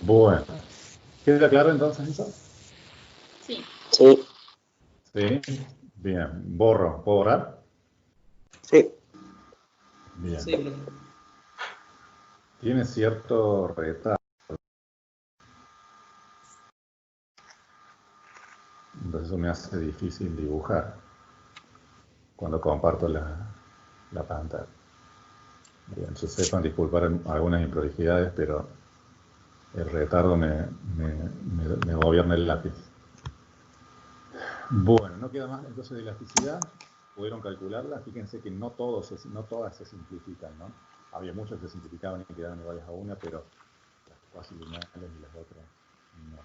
Bueno, ¿queda claro entonces eso? Sí. Sí, Sí. Bien, borro. ¿Puedo borrar? sí. Bien. Sí, profe. Tiene cierto retardo. Entonces eso me hace difícil dibujar cuando comparto la pantalla. Bien, yo sepan disculpar algunas improlijidades, pero el retardo me gobierna el lápiz. Bueno, no queda más entonces de elasticidad. Pudieron calcularla. Fíjense que no todas se simplifican, ¿no? Había muchas que se simplificaban y quedaban iguales a una, pero las cuasi lineales y las otras no.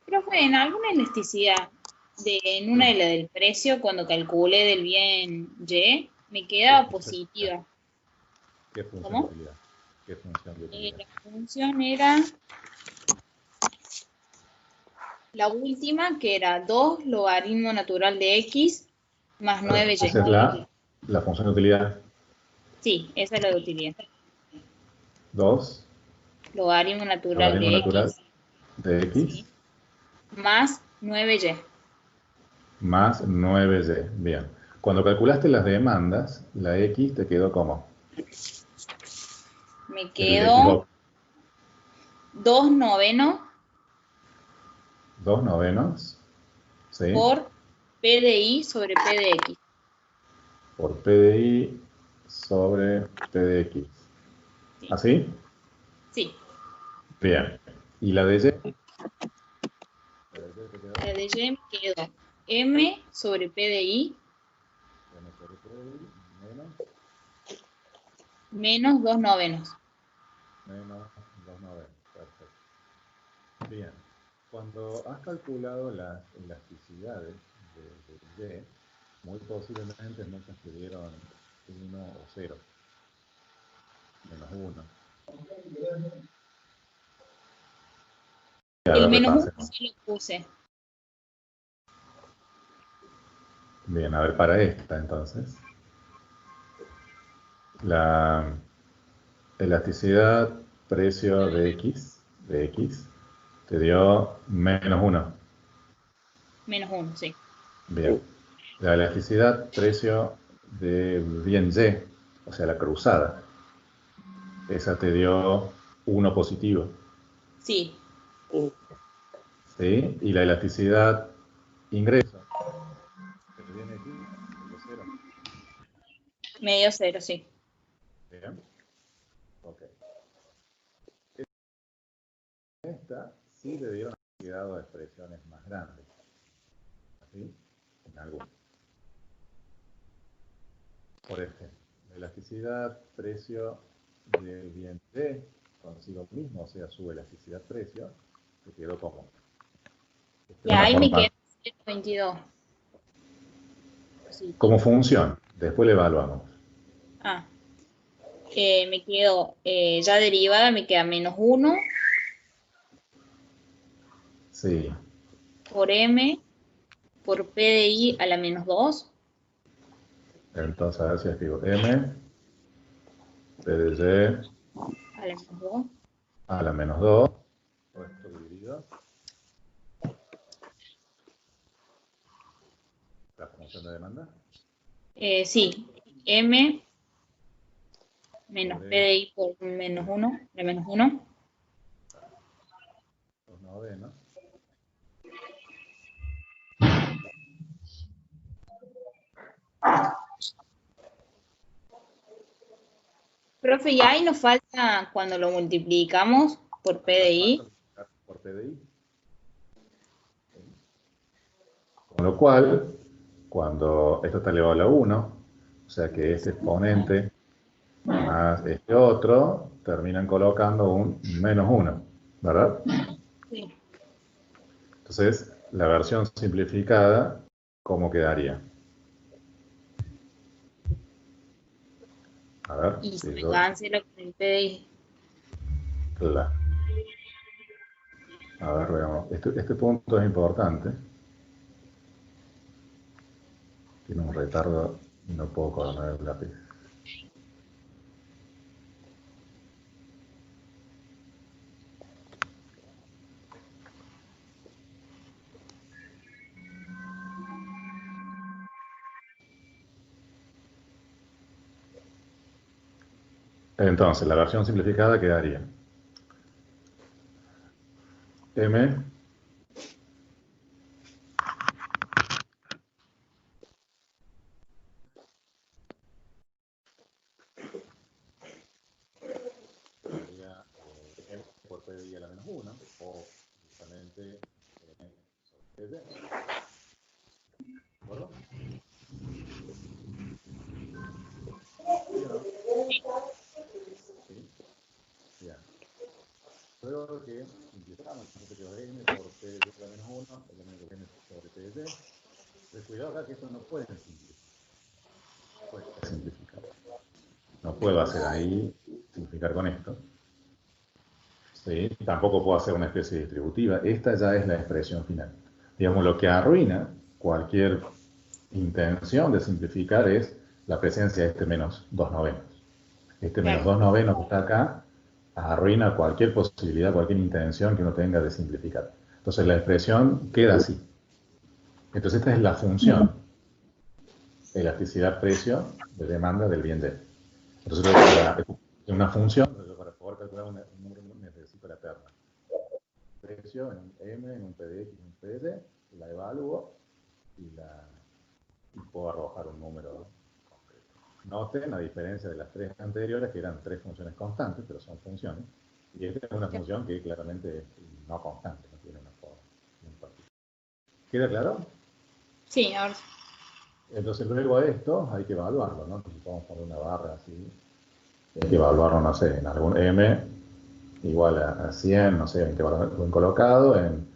Profe, en alguna elasticidad, en una de las del precio, cuando calculé del bien Y, me quedaba positiva. ¿Qué función de ¿Cómo? utilidad? ¿Qué función de utilidad? La función era la última, que era 2 logaritmo natural de X más 9Y. Esa es la función de utilidad. Sí, esa es la de utilidad. 2, Logaritmo natural logaritmo de natural X, de x sí, más 9Y. más 9y. Bien. Cuando calculaste las demandas, la x te quedó como Me el quedó x 2 novenos 2 novenos, ¿sí? por P de I sobre P de X. Por P de I sobre P de X. Sí. ¿Así? Sí. Bien. ¿Y la de Y? La de Y me quedó M sobre P de I M sobre P de I menos menos 2 novenos. 2 novenos. Perfecto. Bien. Cuando has calculado las elasticidades de Y, muy posiblemente muchas te dieron 1 o 0, menos 1. A El ver, menos 1 repasemos. sí lo puse. Bien, a ver, para esta entonces. La elasticidad precio de X, te dio menos 1. Menos 1, sí. Bien. La elasticidad precio de bien Y, o sea, la cruzada, esa te dio 1 positivo. Sí. ¿Sí? Y la elasticidad ingreso, que te viene aquí, medio 0. Medio 0, sí. Bien. Ok. Esta sí le dieron cuidado a expresiones más grandes. ¿Sí? En algunas. Por ejemplo, la elasticidad precio del bien D consigo mismo, o sea, su elasticidad precio, te quedó como. Y ahí me quedó 122. Como Positivo. función, después le evaluamos. Ah. Me quedo ya derivada, me queda menos 1 Sí. por M por P de I a la menos 2. Entonces, a ver si escribo M, P de A la menos 2. Y a la menos 2, todo esto dividido, la función de demanda, Sí, M menos P sobre de I por menos 1, la menos 1. 2 novenos. Profe, y ahí nos falta cuando lo multiplicamos por P de I. Por PDI. Con lo cual, cuando esto está elevado a la 1, o sea que este exponente más este otro, terminan colocando un menos 1, ¿verdad? Sí. Entonces, la versión simplificada, ¿cómo quedaría? A ver, Y se si me yo... cancela con el P de I. La, a ver, veamos. Este punto es importante. Tiene un retardo y no puedo colocar el lápiz. Entonces, la versión simplificada quedaría M sería M por P de I a la menos 1, o justamente M sobre P de. ¿De acuerdo? ¿Sí o no? ¿Sí? Bien. Luego que simplificamos, entonces quedó M por P de I a la menos 1, elemento M sobre P de. Pero cuidado acá que esto no puede simplificar. Puede simplificar. No puedo hacer ahí simplificar con esto. ¿Sí? Tampoco puedo hacer una especie distributiva. Esta ya es la expresión final. Digamos, lo que arruina cualquier intención de simplificar es la presencia de este menos 2 novenos. Este menos Claro. 2 novenos que está acá arruina cualquier posibilidad, cualquier intención que uno tenga de simplificar. Entonces la expresión queda así. Entonces esta es la función, elasticidad precio de demanda del bien D. Entonces para una función, para poder calcular un número necesito la terna. Precio en un M, en un PDX, en un PD, la evalúo y puedo arrojar un número concreto. Noten la diferencia de las tres anteriores, que eran tres funciones constantes, pero son funciones, y esta es una función que claramente es no constante, no tiene una forma. ¿Queda claro? Sí, ahora sí. Entonces luego a esto hay que evaluarlo, ¿no? Entonces vamos a poner una barra así, hay que evaluarlo, no sé, en algún M igual a 100, no sé en qué valor lo han colocado, en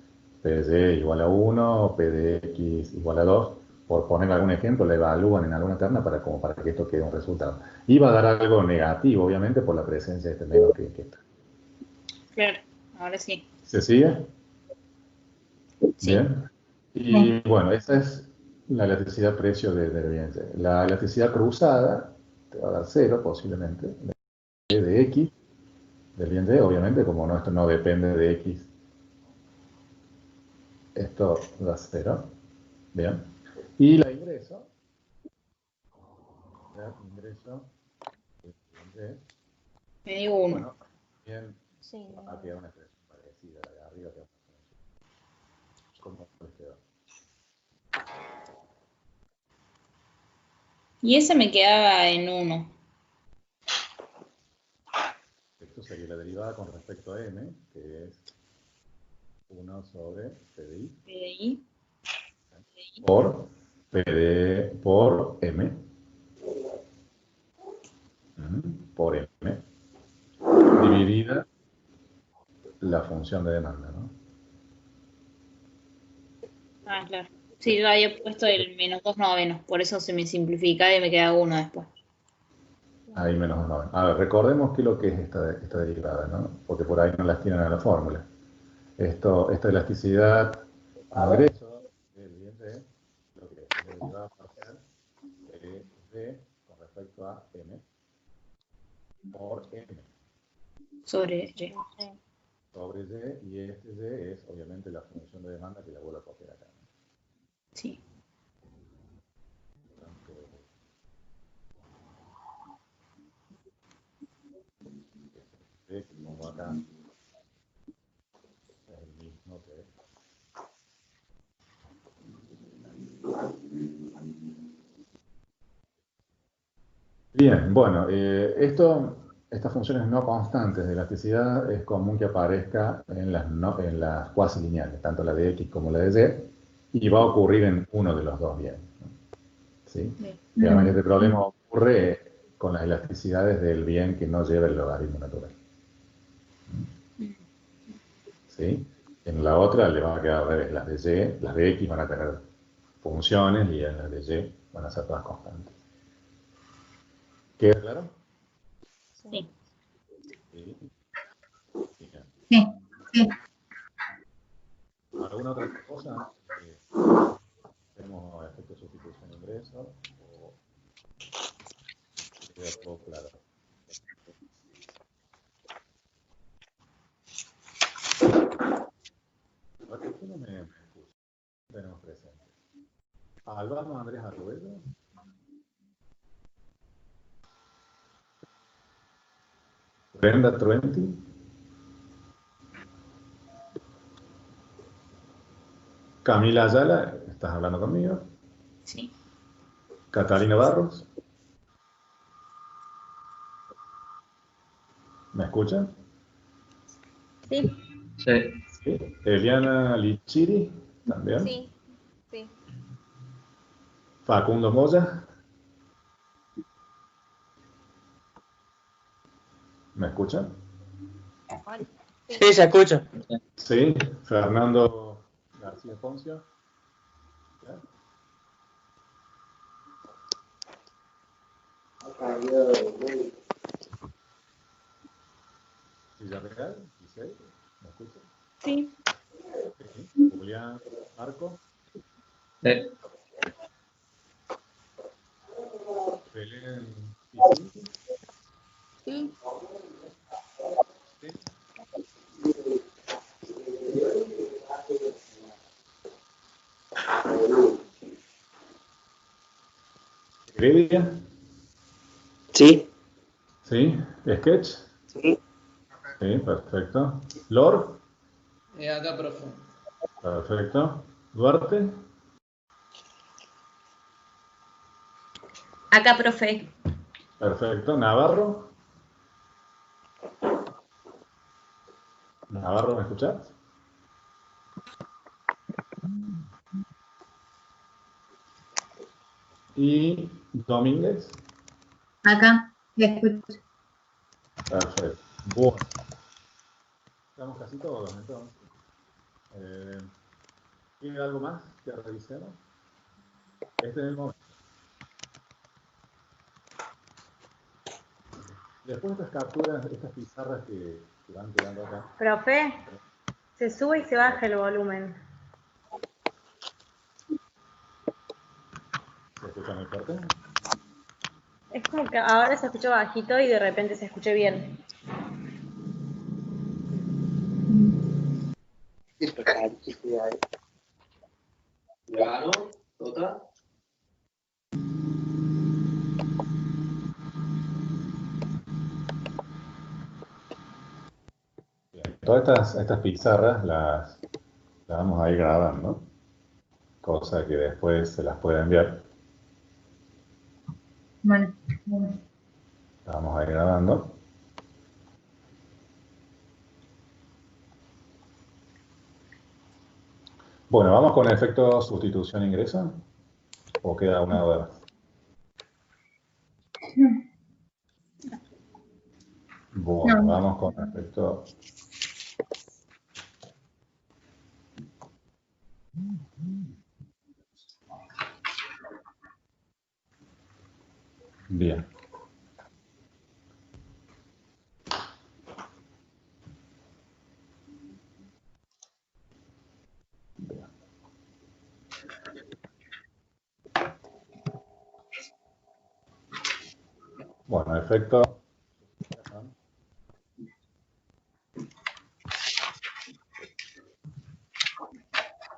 PD igual a 1, PDX igual a 2, por poner algún ejemplo, la evalúan en alguna terna como para que esto quede un resultado. Y va a dar algo negativo, obviamente, por la presencia de este menos que está. Claro, ahora sí. ¿Se sigue? Sí. Bien. Y bueno, esa es la elasticidad precio del bien. La elasticidad cruzada te va a dar 0 posiblemente, de X, del bien D, obviamente, como no, esto no depende de X, esto da 0. Bien. Y la ingreso, ¿ya? Ingreso, bien, Me dio uno. bueno, bien, Sí, va a quedar una expresión parecida a la de arriba, que ¿cómo les quedó? Y ese me quedaba en uno. Esto sería la derivada con respecto a m, que es 1 sobre PDI PDI. por PD por m, por m, dividida la función de demanda, ¿no? Ah, claro. Sí, yo había puesto el menos 2 novenos, por eso se me simplifica y me queda uno después. Ahí menos 9. A ver, recordemos qué es lo que es esta derivada, ¿no? Porque por ahí no las tienen en la fórmula. Esta elasticidad ingreso del bien D, lo que es la derivada parcial de D con respecto a M por M Sobre Y. sobre Y, y este Y es obviamente la función de demanda que la vuelvo a copiar acá, ¿no? Sí. Entonces, D que pongo acá es el mismo que bien, bueno, estas funciones no constantes de elasticidad es común que aparezca en las cuasi lineales, tanto la de X como la de Y, y va a ocurrir en uno de los dos bienes, ¿no? ¿Sí? Bien. Realmente este problema ocurre con las elasticidades del bien que no lleva el logaritmo natural. ¿Sí? En la otra le van a quedar al revés, las de X van a tener funciones y las de Y van a ser todas constantes. ¿Queda claro? Sí. Sí. Bien. Sí. Sí. ¿Alguna otra cosa? ¿Tenemos efecto de sustitución e ingreso? ¿O queda todo claro? ¿Por qué no me excuso? Tenemos presente. Albano Andrés Arguello. Brenda Truenti. Camila Ayala, ¿estás hablando conmigo? Sí. Catalina Barros. ¿Me escuchan? Sí, Sí. Sí. Eliana Lichiri, también. sí, sí. Facundo Moya. ¿Me escuchan? Hola. Sí, se escucha. Sí. Fernando García Poncio. ¿Ya? Villarreal, Giselle, ¿me escuchan? Sí, Sí. Julián Arco. Sí. Belén Pichín. sí. Sí. Heredia. Sí. Sí. Sketch. Sí. Sí, perfecto. Lord. Acá, profe. Perfecto. Duarte. Acá, profe. Perfecto. Navarro. Navarro, ¿me escuchás? Y Domínguez. Acá, te escucho. Perfecto. Bueno, estamos casi todos entonces. ¿Tiene algo más que revisemos? Este es el momento. Después de estas capturas, estas pizarras que van quedando acá. Profe, se sube y se baja el volumen. ¿Se escucha muy fuerte? Es como que ahora se escuchó bajito y de repente se escucha bien. Claro, total. Bien. Todas estas pizarras las vamos a ir grabando, cosa que después se las puede enviar. Bueno. Las vamos a ir grabando. Bueno, ¿vamos con el efecto sustitución-ingreso? ¿O queda una duda más? Bueno, No. vamos con el efecto. Bien. Bien. Bueno, efecto.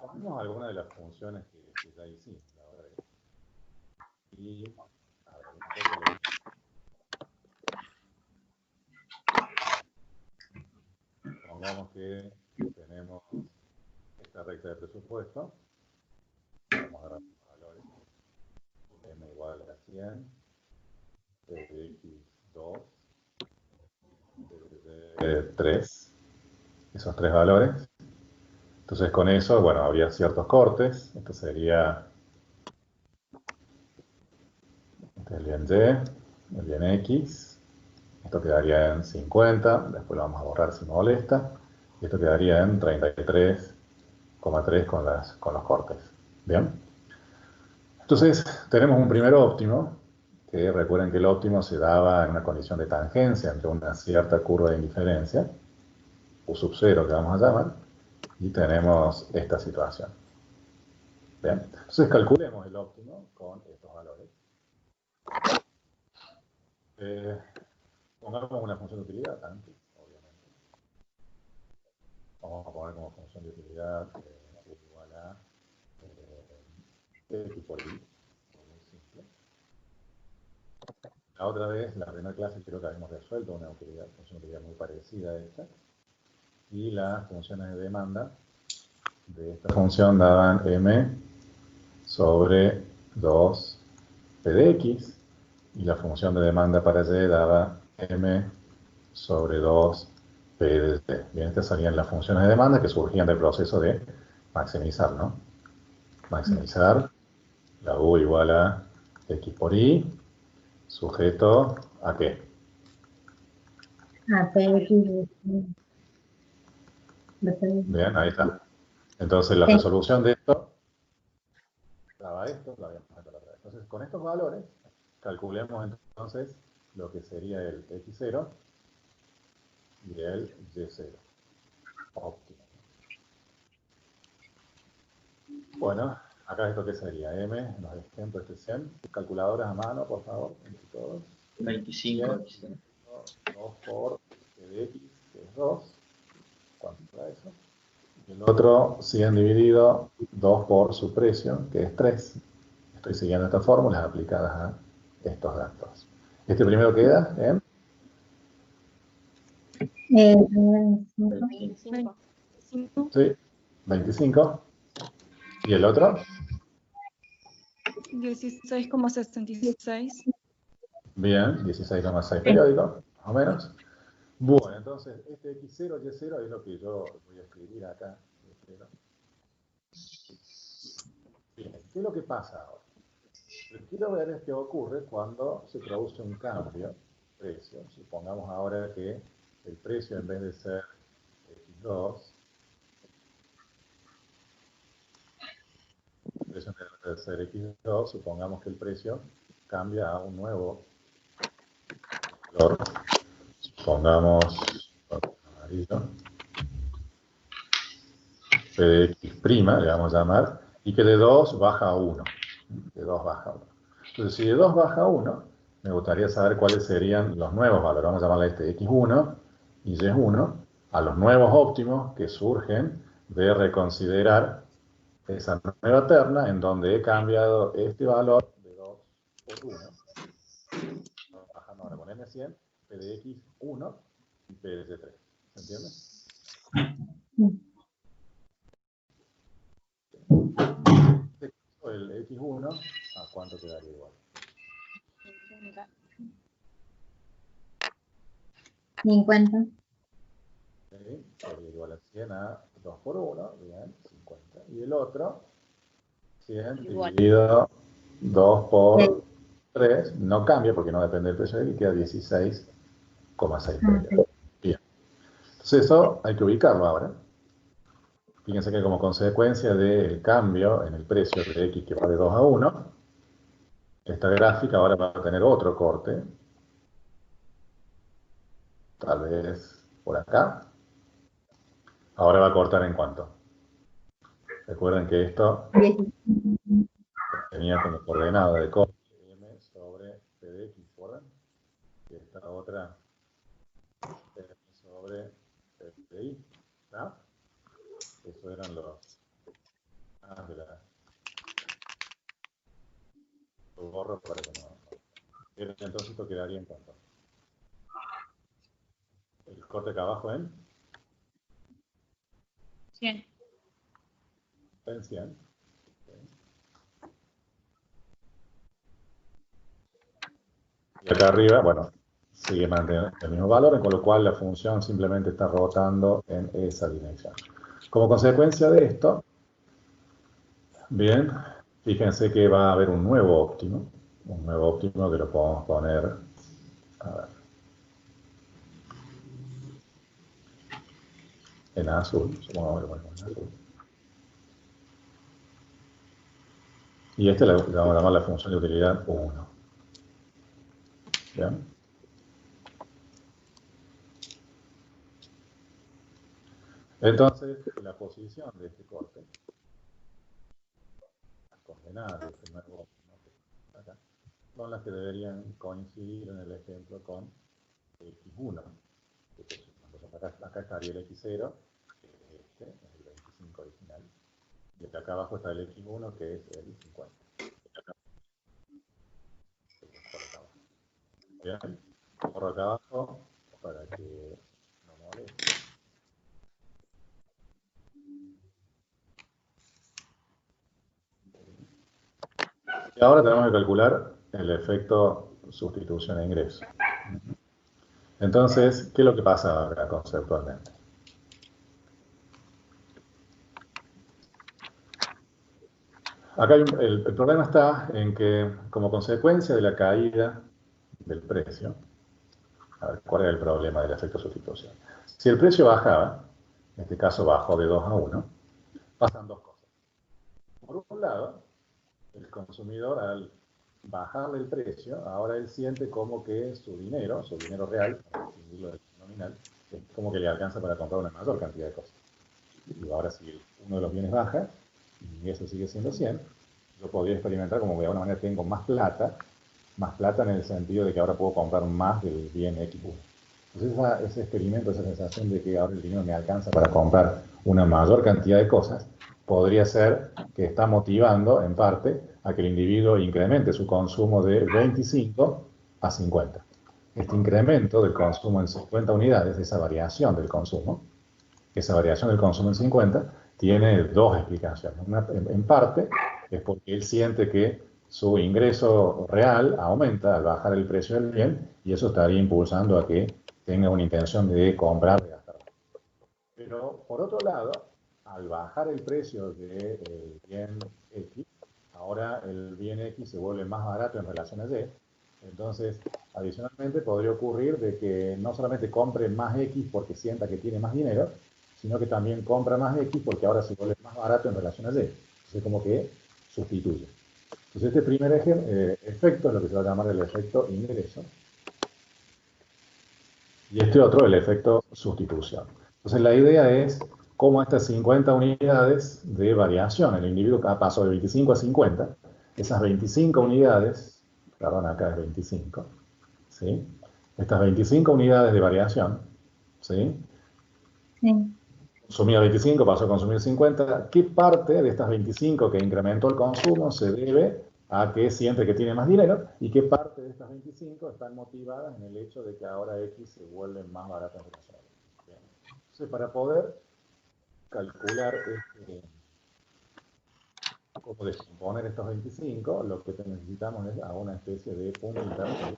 Tomemos alguna de las funciones que ya hicimos, la verdad. Y a ver, un poco pongamos que tenemos esta recta de presupuesto. Vamos a agarrar los valores. M igual a 100, P de X 2, P de 3, esos tres valores. Entonces con eso, bueno, habría ciertos cortes. Esto sería el bien Y, el bien X. Esto quedaría en 50, después lo vamos a borrar si me molesta. Y esto quedaría en 33,3 con los cortes. Bien. Entonces tenemos un primer óptimo, que recuerden que el óptimo se daba en una condición de tangencia entre una cierta curva de indiferencia, U sub 0 que vamos a llamar, y tenemos esta situación. Bien. Entonces calculemos el óptimo con estos valores. Pongamos una función de utilidad antes, obviamente. Vamos a poner como función de utilidad igual a X por Y, muy simple. La otra vez, la primera clase, creo que habíamos resuelto una función de utilidad muy parecida a esta. Y las funciones de demanda de esta función daban m sobre 2p de x, y la función de demanda para y daba m sobre 2p de t. Bien, estas serían las funciones de demanda que surgían del proceso de maximizar, ¿no? Maximizar la u igual a x por y, sujeto a qué. PX. Bien, ahí está. Entonces la Sí. resolución de esto daba esto, lo habíamos hecho la otra vez. Entonces, con estos valores, calculemos entonces lo que sería el x0 y el y0. Óptimo. Bueno, acá esto que sería m, en los ejemplos este 100. Calculadoras a mano, por favor, entre todos. 25. 100, 2 por p de x, que es 2. ¿Cuánto da eso? Y el otro 100 dividido 2 por su precio, que es 3. Estoy siguiendo estas fórmulas aplicadas a estos datos. Este primero queda en 25. 25. sí, 25. ¿Y el otro? 16,66. Bien, 16,6 periódico, más o menos. Bueno, entonces este x0, y0 es lo que yo voy a escribir acá. Bien, ¿qué es lo que pasa ahora? Lo que quiero ver es qué ocurre cuando se produce un cambio de precio. Supongamos ahora que el precio, en vez de ser x2, el precio en vez de ser x2, supongamos que el precio cambia a un nuevo valor. Supongamos amarillo, p de x', le vamos a llamar, y que de 2 baja a 1. De 2 baja a 1. Entonces, si de 2 baja a 1, me gustaría saber cuáles serían los nuevos valores. Vamos a llamarle este x1 y y1 a los nuevos óptimos que surgen de reconsiderar esa nueva terna en donde he cambiado este valor de 2 por 1. Bajando ahora con m100, p de x1 y p de y3. ¿Se entiende? El x1, ¿a cuánto quedaría igual? 50. ¿Sí? Sería igual a 100 a 2 por 1, bien, 50. Y el otro, 100 Igual. dividido 2 por 3, no cambia porque no depende del precio de y queda 16,6 periódicos. Bien. Entonces eso hay que ubicarlo ahora. Fíjense que como consecuencia del cambio en el precio de x que va de 2 a 1, esta gráfica ahora va a tener otro corte, tal vez por acá. Ahora va a cortar en cuánto. Recuerden que esto tenía como coordenada de corte m sobre p de x, ¿recuerdan? Y esta otra m sobre p de y, ¿no? Eso eran los de la... Lo borro para que no... Entonces esto quedaría en cuánto. El corte acá abajo en 100. en 100. Y acá arriba, bueno, sigue manteniendo el mismo valor, con lo cual la función simplemente está rotando en esa dirección. Como consecuencia de esto, bien, fíjense que va a haber un nuevo óptimo que lo podemos poner, a ver, en azul, supongamos que lo ponemos en azul. Y este le vamos a llamar la función de utilidad 1. ¿Bien? Entonces, la posición de este corte, las coordenadas de este nuevo óptimo que está acá, son las que deberían coincidir en el ejemplo con x1. Entonces, acá estaría el x0, que es este, es el 25 original. Y acá abajo está el x1, que es el 50. Bien, borro acá abajo para que no moleste. Y ahora tenemos que calcular el efecto sustitución e ingreso. Entonces, ¿qué es lo que pasa acá conceptualmente? Acá el problema está en que, como consecuencia de la caída del precio, a ver, ¿cuál era el problema del efecto sustitución? Si el precio bajaba, en este caso bajó de 2 a 1, pasan dos cosas. Por un lado, el consumidor al bajarle el precio, ahora él siente como que su dinero real, para distinguirlo del nominal, es como que le alcanza para comprar una mayor cantidad de cosas. Y ahora si uno de los bienes baja, y eso sigue siendo 100, yo podría experimentar como que de alguna manera tengo más plata en el sentido de que ahora puedo comprar más del bien X1. Entonces ese experimento, esa sensación de que ahora el dinero me alcanza para comprar una mayor cantidad de cosas, podría ser que está motivando en parte a que el individuo incremente su consumo de 25 a 50. Este incremento del consumo en 50 unidades, esa variación del consumo en 50, tiene dos explicaciones. Una, en parte, es porque él siente que su ingreso real aumenta al bajar el precio del bien y eso estaría impulsando a que tenga una intención de comprar, de gastar. Pero, por otro lado, al bajar el precio del bien X, ahora el bien X se vuelve más barato en relación a Y. Entonces, adicionalmente, podría ocurrir de que no solamente compre más X porque sienta que tiene más dinero, sino que también compra más X porque ahora se vuelve más barato en relación a Y. Entonces, como que sustituye. Entonces, este primer efecto es lo que se va a llamar el efecto ingreso. Y este otro, el efecto sustitución. Entonces, la idea es cómo estas 50 unidades de variación, el individuo pasó de 25 a 50, esas 25 unidades, perdón, acá es 25, ¿sí? Estas 25 unidades de variación, ¿sí? Sí. Consumía 25, pasó a consumir 50. ¿Qué parte de estas 25 que incrementó el consumo se debe a que siente que tiene más dinero? ¿Y qué parte de estas 25 están motivadas en el hecho de que ahora X se vuelve más barato en relación a Y? Entonces, para poder calcular cómo descomponer estos 25, lo que necesitamos es a una especie de punto intermedio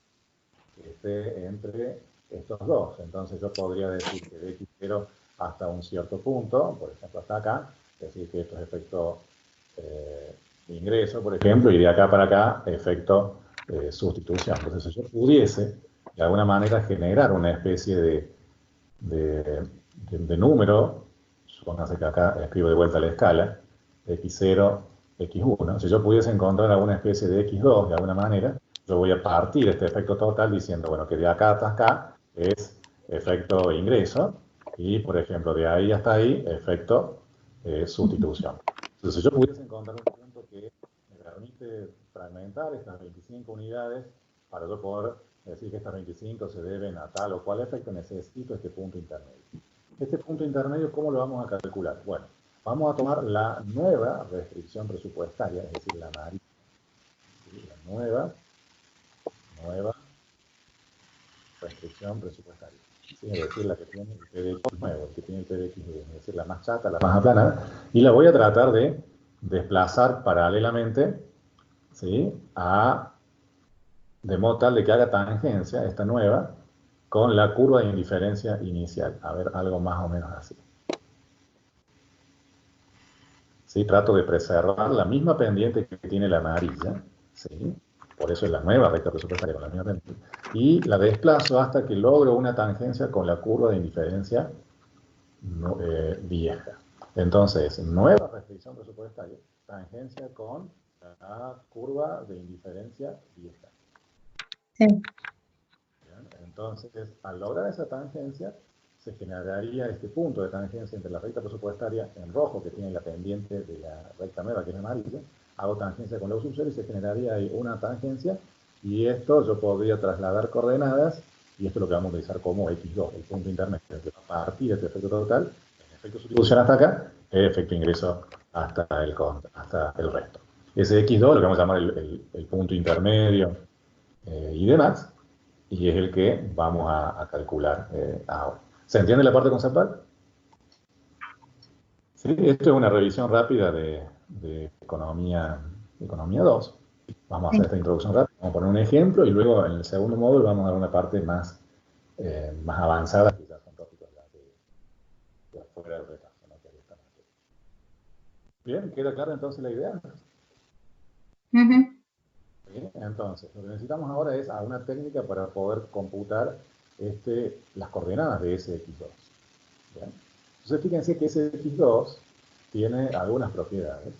que esté entre estos dos. Entonces yo podría decir que de X0 hasta un cierto punto, por ejemplo hasta acá, decir que esto es efecto ingreso, por ejemplo, y de acá para acá efecto sustitución. Entonces si yo pudiese de alguna manera generar una especie de número, supóngase que acá escribo de vuelta la escala, X0, X1, si yo pudiese encontrar alguna especie de X2 de alguna manera, yo voy a partir este efecto total diciendo, bueno, que de acá hasta acá es efecto ingreso, y por ejemplo, de ahí hasta ahí, efecto sustitución. Entonces, si yo pudiese encontrar un punto que me permite fragmentar estas 25 unidades, para yo poder decir que estas 25 se deben a tal o cual efecto, necesito este punto intermedio. Este punto intermedio, ¿cómo lo vamos a calcular? Bueno, vamos a tomar la nueva restricción presupuestaria, es decir, la amarilla. ¿Sí? La nueva restricción presupuestaria. ¿Sí? Es decir, la que tiene el PDX nuevo, que tiene el PDX nuevo, es decir, la más chata, la más aplanada, y la voy a tratar de desplazar paralelamente, ¿sí? De modo tal de que haga tangencia, esta nueva, con la curva de indiferencia inicial. A ver, algo más o menos así. ¿Sí? Trato de preservar la misma pendiente que tiene la amarilla, ¿sí? Por eso es la nueva recta presupuestaria con la misma pendiente, y la desplazo hasta que logro una tangencia con la curva de indiferencia vieja. Entonces, nueva restricción presupuestaria, tangencia con la curva de indiferencia vieja. Sí. Bien, entonces, al lograr esa tangencia, se generaría este punto de tangencia entre la recta presupuestaria en rojo, que tiene la pendiente de la recta nueva, que es amarilla, hago tangencia con la U sub 0 y se generaría ahí una tangencia, y esto yo podría trasladar coordenadas, y esto es lo que vamos a utilizar como X2, el punto intermedio, que va a partir de este efecto total, el efecto sustitución hasta acá, el efecto ingreso hasta el resto. Ese X2 lo que vamos a llamar el punto intermedio y demás. y es el que vamos a calcular ahora. ¿Se entiende la parte conceptual? Sí, esto es una revisión rápida de economía 2. Vamos a hacer esta introducción rápida, vamos a poner un ejemplo y luego en el segundo módulo vamos a dar una parte más avanzada, que ya son tópicos de afuera del retraso, ¿no? Que ahí está. Bien, ¿queda clara entonces la idea? Ujú. Bien, entonces, lo que necesitamos ahora es una técnica para poder computar las coordenadas de ese x2. Bien. Entonces, fíjense que ese x2 tiene algunas propiedades.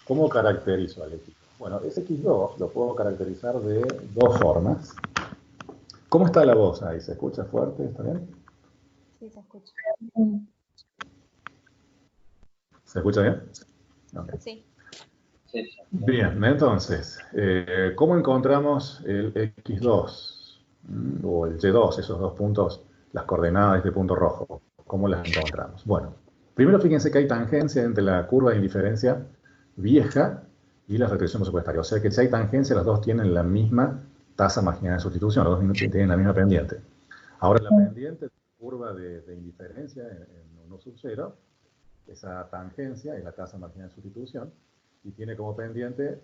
¿Cómo caracterizo al x2? Bueno, ese x2 lo puedo caracterizar de dos formas. ¿Cómo está la voz ahí? ¿Se escucha fuerte? ¿Está bien? Sí, se escucha. ¿Se escucha bien? Okay. Sí. Bien, entonces, ¿cómo encontramos el x2 o el y2, esos dos puntos, las coordenadas de este punto rojo? ¿Cómo las encontramos? Bueno, primero fíjense que hay tangencia entre la curva de indiferencia vieja y la restricción presupuestaria. O sea que si hay tangencia, los dos tienen la misma tasa marginal de sustitución, los dos tienen la misma pendiente. Ahora, la pendiente de la curva de indiferencia en 1 sub 0, esa tangencia es la tasa marginal de sustitución, y tiene como pendiente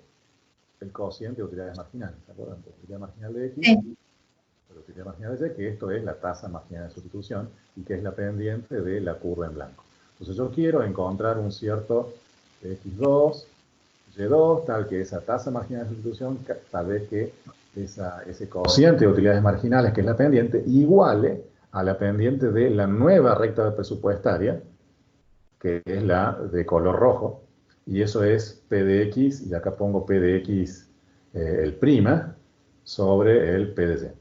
el cociente de utilidades marginales. ¿Se acuerdan? La utilidad marginal de X, la utilidad marginal de Y, que esto es la tasa marginal de sustitución y que es la pendiente de la curva en blanco. Entonces yo quiero encontrar un cierto X2, Y2, tal que esa tasa marginal de sustitución, tal vez que ese cociente de utilidades marginales, que es la pendiente, iguale a la pendiente de la nueva recta presupuestaria, que es la de color rojo, y eso es P de X, y acá pongo P de X el prima, sobre el P de Y.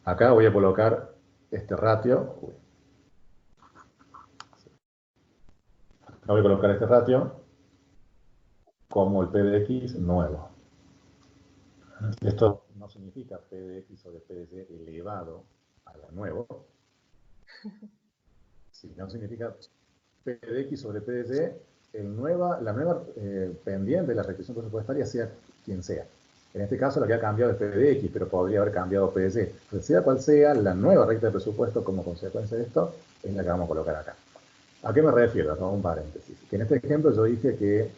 Acá voy a colocar este ratio, acá voy a colocar este ratio como el P de X nuevo. Esto no significa P de X sobre P de Y elevado a la nuevo, sino significa P de X sobre P de Y, la nueva pendiente de la restricción presupuestaria, sea quien sea. En este caso, la que ha cambiado es P de X, pero podría haber cambiado P de Y. Entonces, sea cual sea, la nueva recta de presupuesto como consecuencia de esto es la que vamos a colocar acá. ¿A qué me refiero? Hago un paréntesis. Que en este ejemplo yo dije que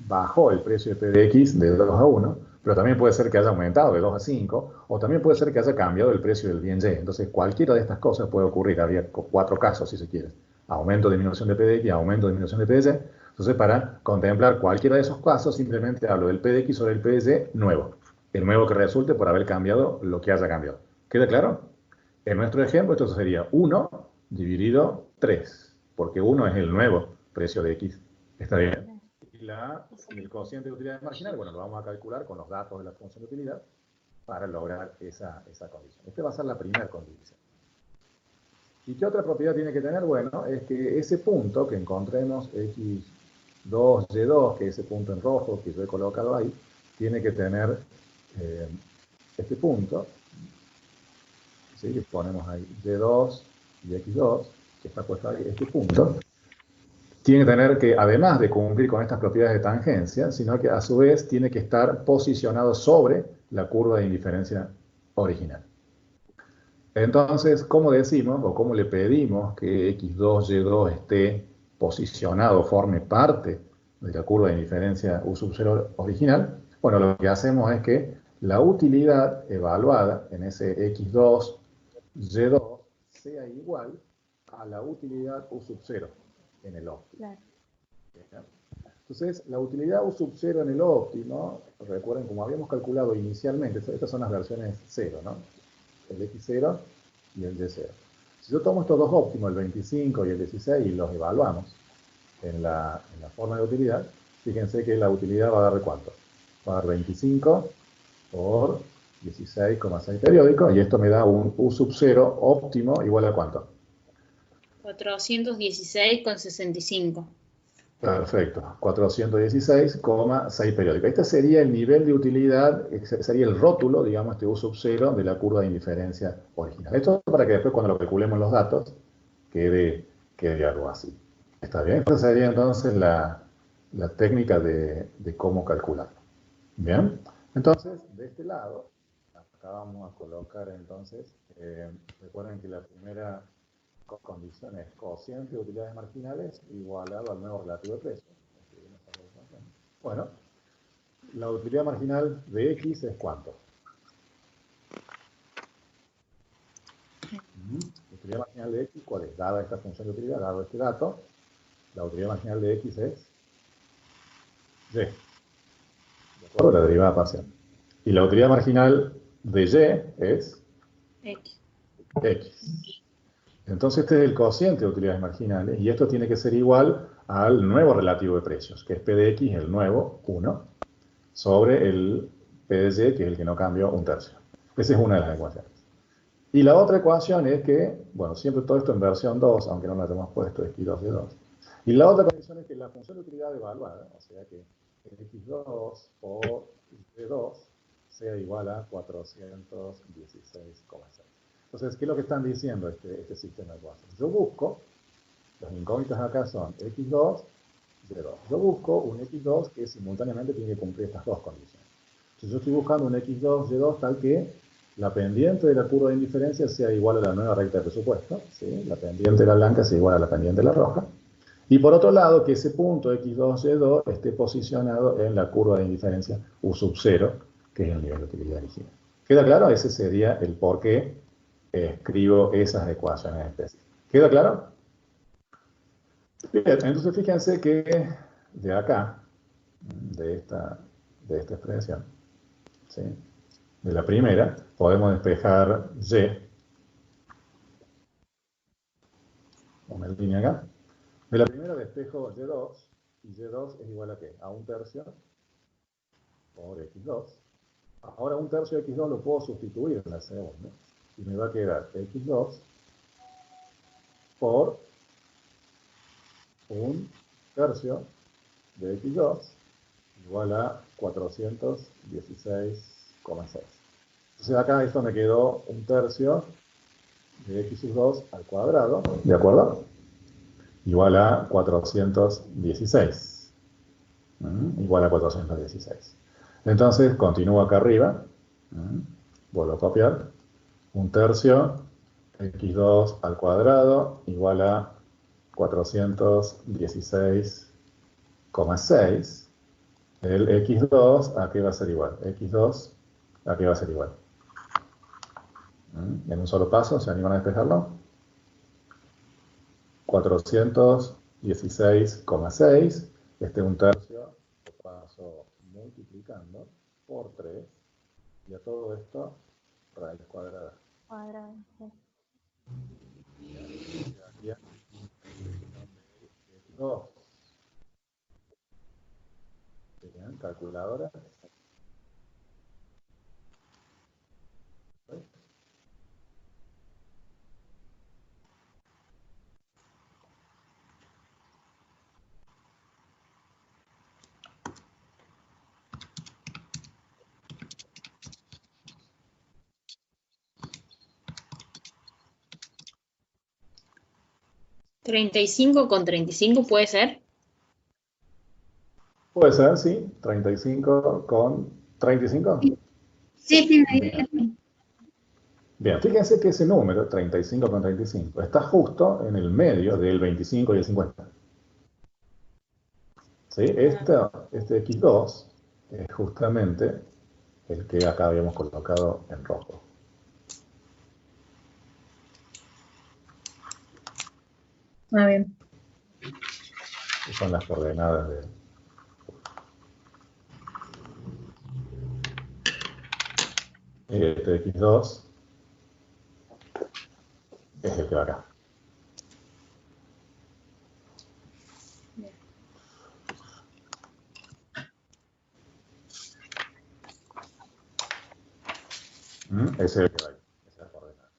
bajó el precio de P de X de 2 a 1, pero también puede ser que haya aumentado de 2 a 5, o también puede ser que haya cambiado el precio del bien Y. Entonces, cualquiera de estas cosas puede ocurrir. Habría 4 casos, si se quiere. Aumento, disminución de P de X, aumento, disminución de P de Y. Entonces, para contemplar cualquiera de esos casos, simplemente hablo del P de X sobre el P de Y nuevo. El nuevo que resulte por haber cambiado lo que haya cambiado. ¿Queda claro? En nuestro ejemplo, esto sería 1 dividido 3, porque 1 es el nuevo precio de X. ¿Está bien? Y el cociente de utilidad marginal, bueno, lo vamos a calcular con los datos de la función de utilidad para lograr esa condición. Esta va a ser la primera condición. ¿Y qué otra propiedad tiene que tener? Bueno, es que ese punto que encontremos X2, Y2, que es ese punto en rojo que yo he colocado ahí, tiene que tener este punto, ¿sí? Que ponemos ahí Y2 y X2, que está puesto ahí, este punto, tiene que tener que, además de cumplir con estas propiedades de tangencia, sino que a su vez tiene que estar posicionado sobre la curva de indiferencia original. Entonces, ¿cómo decimos o cómo le pedimos que X2, Y2 esté posicionado, forme parte de la curva de indiferencia U sub 0 original? Bueno, lo que hacemos es que la utilidad evaluada en ese X2, Y2 sea igual a la utilidad U sub 0 en el óptimo. Claro. Entonces, la utilidad U sub 0 en el óptimo, recuerden, como habíamos calculado inicialmente, estas son las versiones 0, ¿no? El X0 y el Y0. Si yo tomo estos dos óptimos, el 25 y el 16, y los evaluamos en la forma de utilidad, fíjense que la utilidad va a dar ¿cuánto? Va a dar 25 por 16,6 periódico, y esto me da un U sub 0 óptimo igual a ¿cuánto? 416,65. Perfecto, 416,6 periódico. Este sería el nivel de utilidad, sería el rótulo, digamos, este U sub 0 de la curva de indiferencia original. Esto para que después, cuando lo calculemos los datos, quede algo así. ¿Está bien? Esta sería entonces la técnica de cómo calcularlo. Bien. Entonces, de este lado, acá vamos a colocar entonces, recuerden que la primera condición es cociente de utilidades marginales igualado al nuevo relativo de precios. Bueno, la utilidad marginal de X es ¿cuánto? La utilidad marginal de X, ¿cuál es? Dada esta función de utilidad, dado este dato, la utilidad marginal de X es Y. ¿De acuerdo? La derivada parcial. Y la utilidad marginal de Y es X. X. Entonces este es el cociente de utilidades marginales y esto tiene que ser igual al nuevo relativo de precios, que es P de X, el nuevo, 1, sobre el P de Y, que es el que no cambió, 1/3. Esa es una de las ecuaciones. Y la otra ecuación es que, bueno, siempre todo esto en versión 2, aunque no la hemos puesto, es X2 de 2. Y la otra condición es que la función de utilidad evaluada, o sea que X2 por Y2 sea igual a 416,6. Entonces, ¿qué es lo que están diciendo este sistema de ecuaciones? Yo busco, las incógnitas acá son X2, Y2. Yo busco un X2 que simultáneamente tiene que cumplir estas dos condiciones. Entonces yo estoy buscando un X2, Y2 tal que la pendiente de la curva de indiferencia sea igual a la nueva recta de presupuesto, ¿sí? La pendiente de la blanca sea igual a la pendiente de la roja. Y por otro lado, que ese punto X2, Y2 esté posicionado en la curva de indiferencia U sub 0, que es el nivel de utilidad original. ¿Queda claro? Ese sería el por qué escribo esas ecuaciones específicas. ¿Queda claro? Bien, entonces fíjense que de acá, de esta expresión, ¿sí? De la primera, podemos despejar Y, una línea acá. De la primera despejo Y2, y Y2 es igual a ¿qué? A 1/3 por X2. Ahora 1/3 de X2 lo puedo sustituir en la segunda, y me va a quedar X2 por 1/3 de X2 igual a 416,6. Entonces acá esto me quedó 1/3 de X sub 2 al cuadrado, ¿de acuerdo? Igual a 416. Igual a 416. Entonces continúo acá arriba, vuelvo a copiar, 1/3 X2 al cuadrado igual a 416,6. El X2, ¿a qué va a ser igual? X2, ¿a qué va a ser igual? En un solo paso, ¿se animan a despejarlo? 416,6. Este 1/3 lo paso multiplicando por 3. Y a todo esto, raíz cuadrada. Cuadrado, sí. Quedaría X2. Bien, calculadora. 35 con 35 puede ser. Puede ser, sí. 35 con 35. Sí, sí, me Bien. dice. Bien, fíjense que ese número, 35 con 35, está justo en el medio del 25 y el 50. ¿Sí? Este X2 es justamente el que acá habíamos colocado en rojo. Ah, bien. Que son las coordenadas de... Este X2 es el que va acá. Ese es el que va ahí. Esa es la coordenada.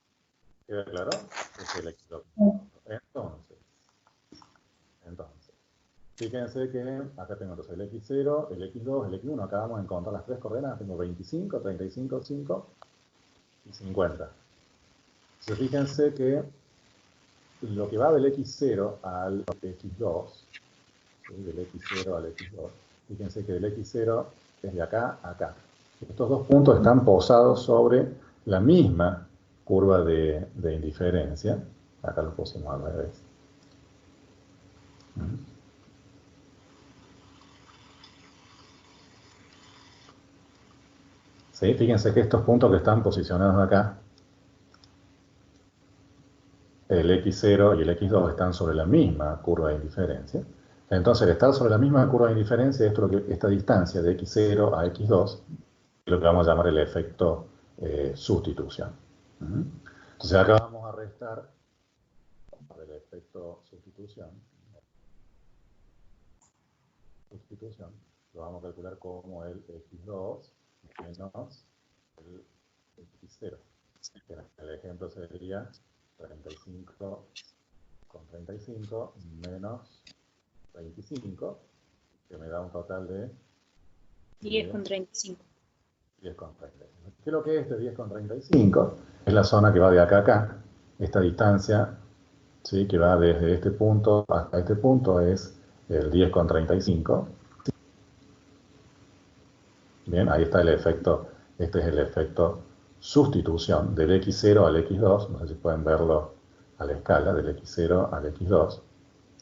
¿Queda claro? Ese es el X2. Entonces, fíjense que acá tengo entonces el X0, el X2, el X1. Acá vamos a encontrar las tres coordenadas. Tengo 25, 35, 5 y 50. Entonces, fíjense que lo que va del X0 al X2, ¿sí? Del X0 al X2, fíjense que del X0 es de acá a acá. Estos dos puntos están posados sobre la misma curva de indiferencia. Acá lo pusimos al revés. ¿Sí? Fíjense que estos puntos que están posicionados acá, el x0 y el x2 están sobre la misma curva de indiferencia. Entonces, al estar sobre la misma curva de indiferencia, esta distancia de x0 a x2 es lo que vamos a llamar el efecto sustitución. Entonces, acá vamos a restar el efecto sustitución. Lo vamos a calcular como el x2 menos el x0. El ejemplo sería 35 con 35 menos 25, que me da un total de 10 con 35. 10 con 35. ¿Qué es lo que es este 10 con 35? Es la zona que va de acá a acá. Esta distancia, ¿sí?, que va desde este punto hasta este punto es el 10 con 35. Bien, ahí está el efecto. Este es el efecto sustitución del x0 al x2. No sé si pueden verlo a la escala, del x0 al x2.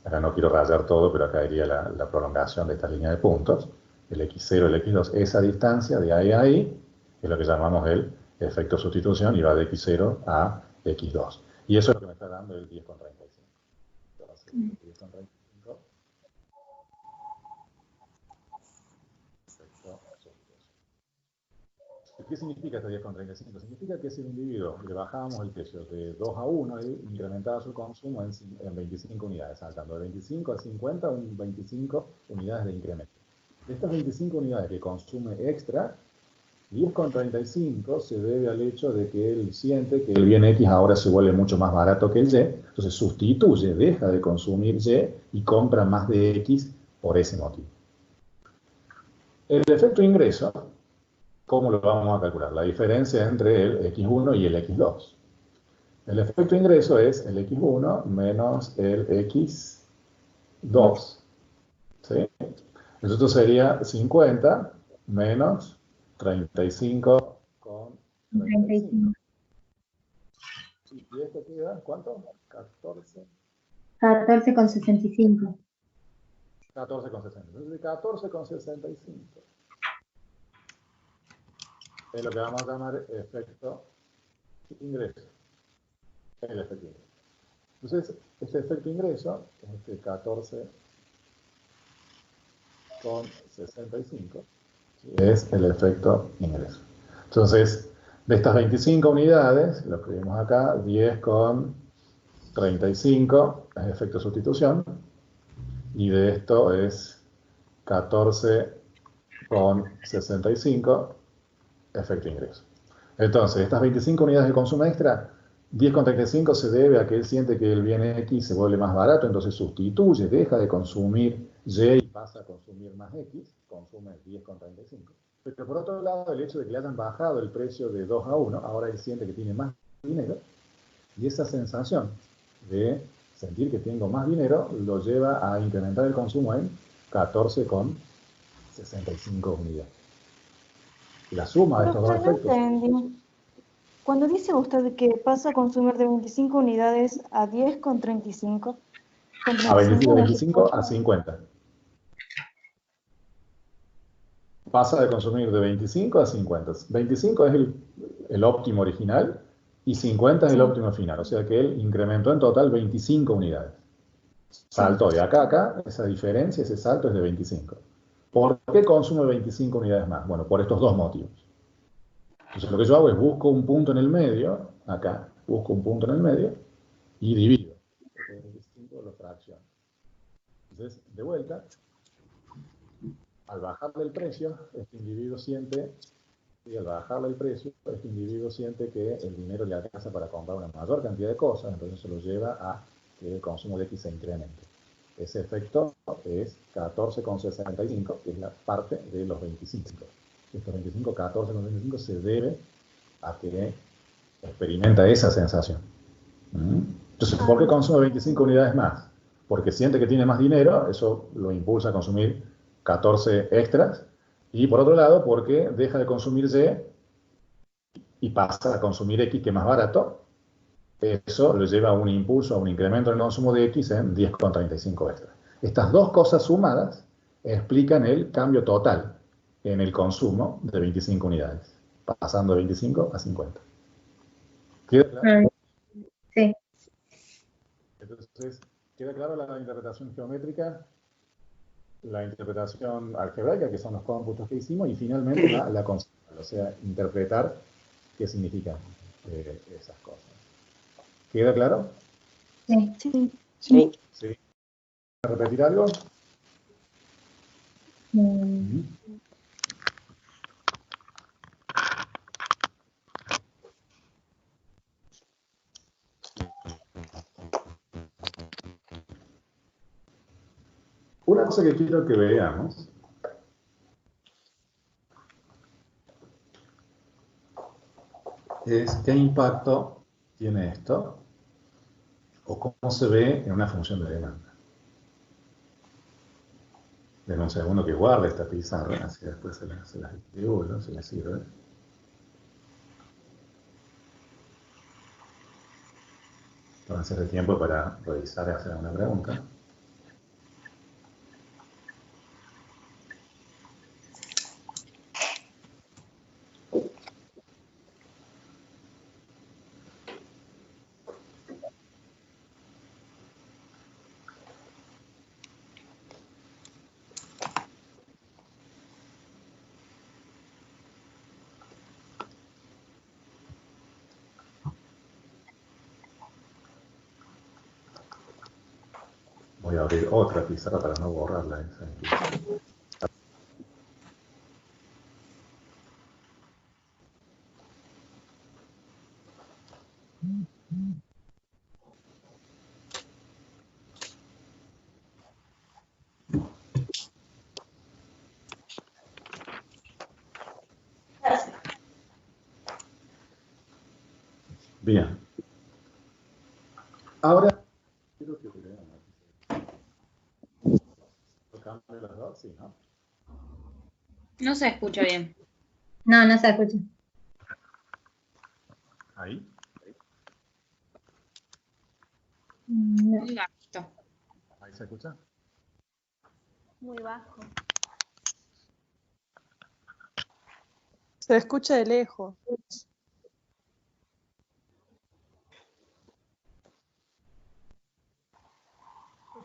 Acá no quiero rayar todo, pero acá iría la prolongación de esta línea de puntos. El x0 y el x2, esa distancia de ahí a ahí, es lo que llamamos el efecto sustitución y va de x0 a x2. Y eso es lo que me está dando el 10 con 35. Entonces, 10 con 35. Efecto sustitución. ¿Qué significa este 10 con 35? Significa que si el individuo le bajábamos el precio de 2 a 1 y incrementaba su consumo en 25 unidades, saltando de 25 a 50, 25 unidades de incremento. De estas 25 unidades que consume extra, 10 con 35 se debe al hecho de que él siente que el bien X ahora se vuelve mucho más barato que el Y, entonces sustituye, deja de consumir Y y compra más de X por ese motivo. El efecto ingreso, ¿cómo lo vamos a calcular? La diferencia entre el X1 y el X2. El efecto ingreso es el X1 menos el X2. ¿Sí? Esto sería 50 menos 35 con 35. ¿Y esto queda cuánto? 14. 14 con 65. 14 con 60. Entonces 14 con 65. Es lo que vamos a llamar efecto ingreso. El efecto ingreso. Entonces, este efecto ingreso, este 14 con 65, es el efecto ingreso. Entonces, de estas 25 unidades, lo que vimos acá, 10 con 35 es efecto sustitución, y de esto es 14 con 65 efecto ingreso. Entonces, estas 25 unidades de consumo extra, 10 con 35 se debe a que él siente que el bien X se vuelve más barato, entonces sustituye, deja de consumir Y y pasa a consumir más X, consume 10 con 35. Pero por otro lado, el hecho de que le hayan bajado el precio de 2 a 1, ahora él siente que tiene más dinero, y esa sensación de sentir que tengo más dinero lo lleva a incrementar el consumo en 14 con 65 unidades. La suma de estos dos Profesor, no efectos. entendí. Cuando dice usted que pasa a consumir de 25 unidades a 10 con 35, A 25 a 50. Pasa de consumir de 25 a 50. 25 es el óptimo original y 50 es el óptimo final. O sea que él incrementó en total 25 unidades. Saltó de acá a acá, esa diferencia, ese salto es de 25. ¿Por qué consume 25 unidades más? Bueno, por estos dos motivos. Entonces lo que yo hago es busco un punto en el medio, acá, busco un punto en el medio y divido. Porque 25 lo fracciono. Entonces, de vuelta, al bajarle el precio, este individuo siente, y al bajarle el precio, este individuo siente que el dinero le alcanza para comprar una mayor cantidad de cosas, entonces se lo lleva a que el consumo de X se incremente. Ese efecto es 14,65, que es la parte de los 25. Estos 25, 14,25 se debe a que experimenta esa sensación. Entonces, ¿por qué consume 25 unidades más? Porque siente que tiene más dinero, eso lo impulsa a consumir 14 extras, Y por otro lado, porque deja de consumir Y pasa a consumir X, que es más barato. Eso lo lleva a un impulso, a un incremento en el consumo de X en 10,35 extra. Estas dos cosas sumadas explican el cambio total en el consumo de 25 unidades, pasando de 25 a 50. ¿Queda claro? Sí. Entonces, ¿queda claro la interpretación geométrica, la interpretación algebraica, que son los cómputos que hicimos, y finalmente la conceptual, o sea, interpretar qué significan esas cosas? ¿Queda claro? Sí. Sí. Sí. ¿Sí? ¿Repetir algo? Mm, Una cosa que quiero que veamos es qué impacto tiene esto o cómo se ve en una función de demanda. Denme un segundo que guarde esta pizarra, así después se las distribuyo, si les sirve. Entonces el tiempo para revisar y hacer una pregunta. Voy a abrir otra pizarra para no borrarla esa. Bien. Ahora quiero que veamos. ¿Cambio las dos? Sí, ¿no? No se escucha bien. No, no se escucha. Ahí. No. Muy bajito. Ahí se escucha. Muy bajo. Se escucha de lejos.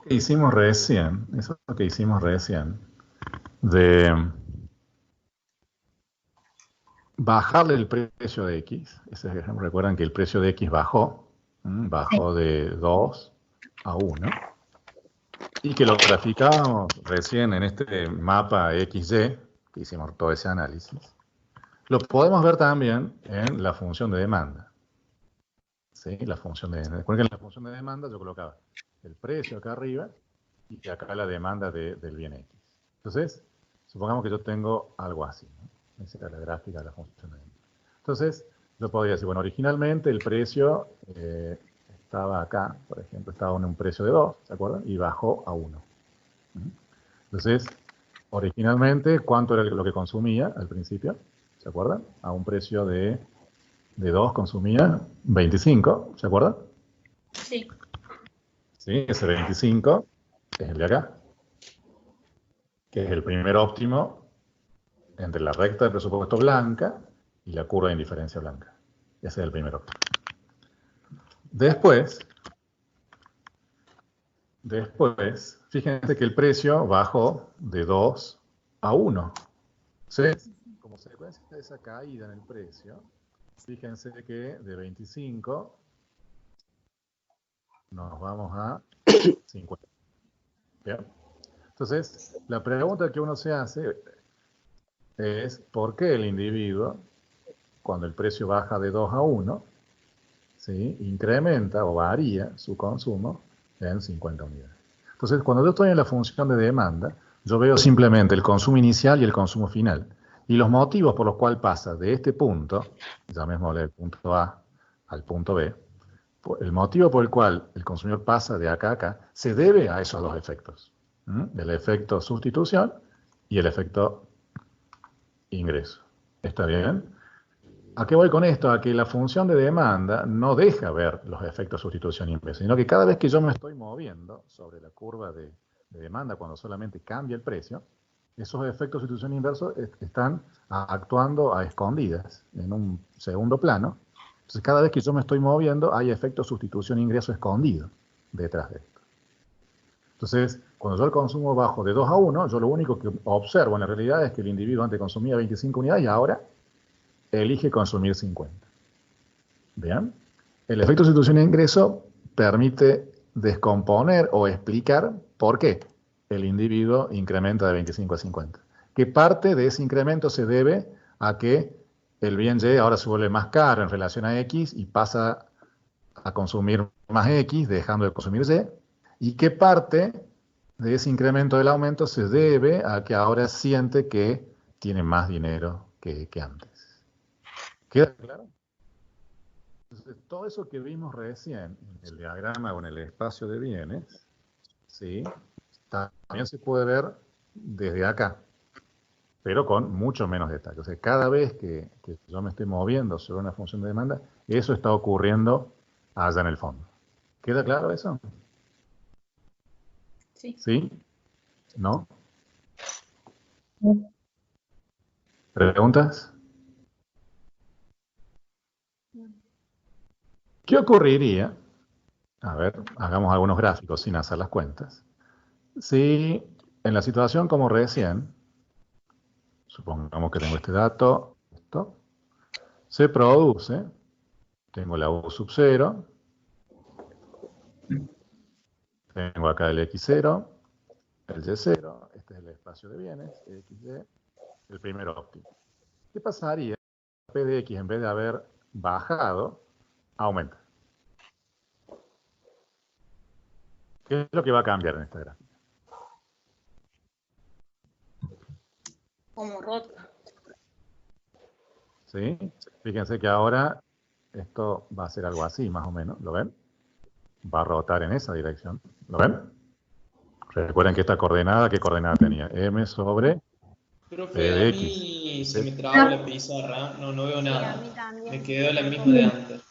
Que hicimos recién, eso es lo que hicimos recién, de bajarle el precio de X. Recuerdan que el precio de X bajó de 2 a 1, y que lo graficábamos recién en este mapa XY, que hicimos todo ese análisis. Lo podemos ver también en la función de demanda. ¿Sí? La función de, recuerden que en la función de demanda yo colocaba el precio acá arriba y acá la demanda del bien X. Entonces, supongamos que yo tengo algo así, ¿no? Esa era la gráfica de la función de demanda. Entonces, yo podría decir, bueno, originalmente el precio estaba acá, por ejemplo, estaba en un precio de 2, ¿se acuerdan? Y bajó a 1. Entonces, originalmente, ¿cuánto era lo que consumía al principio? ¿Se acuerdan? A un precio de 2 consumía 25, ¿se acuerdan? Sí. Sí, ese 25 es el de acá, que es el primer óptimo entre la recta de presupuesto blanca y la curva de indiferencia blanca. Ese es el primer óptimo. Después, fíjense que el precio bajó de 2 a 1. ¿Sí? Como consecuencia de esa caída en el precio, fíjense que de 25 nos vamos a 50. ¿Bien? Entonces, la pregunta que uno se hace es ¿por qué el individuo, cuando el precio baja de 2 a 1, ¿sí?, incrementa o varía su consumo en 50 unidades? Entonces, cuando yo estoy en la función de demanda, yo veo simplemente el consumo inicial y el consumo final. Y los motivos por los cuales pasa de este punto, llamémosle el punto A al punto B, el motivo por el cual el consumidor pasa de acá a acá, se debe a esos dos efectos. El efecto sustitución y el efecto ingreso. ¿Está bien? ¿A qué voy con esto? A que la función de demanda no deja ver los efectos de sustitución inversa, sino que cada vez que yo me estoy moviendo sobre la curva de demanda, cuando solamente cambia el precio, esos efectos de sustitución inversa están actuando a escondidas, en un segundo plano. Entonces, cada vez que yo me estoy moviendo, hay efectos de sustitución ingreso escondido detrás de esto. Entonces, cuando yo el consumo bajo de 2 a 1, yo lo único que observo en la realidad es que el individuo antes consumía 25 unidades y ahora elige consumir 50. ¿Bien? El efecto de sustitución de ingreso permite descomponer o explicar por qué el individuo incrementa de 25 a 50. Que parte de ese incremento se debe a que el bien Y ahora se vuelve más caro en relación a X y pasa a consumir más X, dejando de consumir Y, y que parte de ese incremento del aumento se debe a que ahora siente que tiene más dinero que antes. ¿Queda claro? Entonces, todo eso que vimos recién en el diagrama o en el espacio de bienes, ¿sí? También se puede ver desde acá, pero con mucho menos detalle. O sea, cada vez que yo me estoy moviendo sobre una función de demanda, eso está ocurriendo allá en el fondo. ¿Queda claro eso? Sí. ¿Sí? ¿No? ¿Preguntas? ¿Qué ocurriría? A ver, hagamos algunos gráficos sin hacer las cuentas. Si en la situación como recién, supongamos que tengo este dato, esto, se produce, tengo la U sub 0, tengo acá el X0, el Y0, este es el espacio de bienes, XY, el primer óptimo. ¿Qué pasaría si P de X en vez de haber bajado, aumenta? ¿Qué es lo que va a cambiar en esta gráfica? Como rota. ¿Sí? Fíjense que ahora esto va a ser algo así, más o menos. ¿Lo ven? Va a rotar en esa dirección. ¿Lo ven? Recuerden que esta coordenada, ¿qué coordenada tenía? M sobre P Profe, a de X. mí se me trabó la pizarra, no veo Sí, a nada. mí también. Me quedó la misma de antes.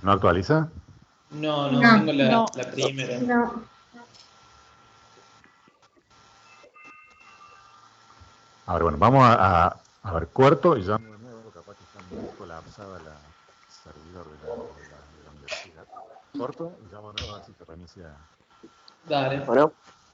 ¿No actualiza? No, No. tengo No. la primera. No. A ver, bueno, vamos a ver, corto y ya de nuevo, capaz que está muy colapsada la servidor de la universidad. Corto y llamo de nuevo a ver si se reinicia. Dale. Bueno.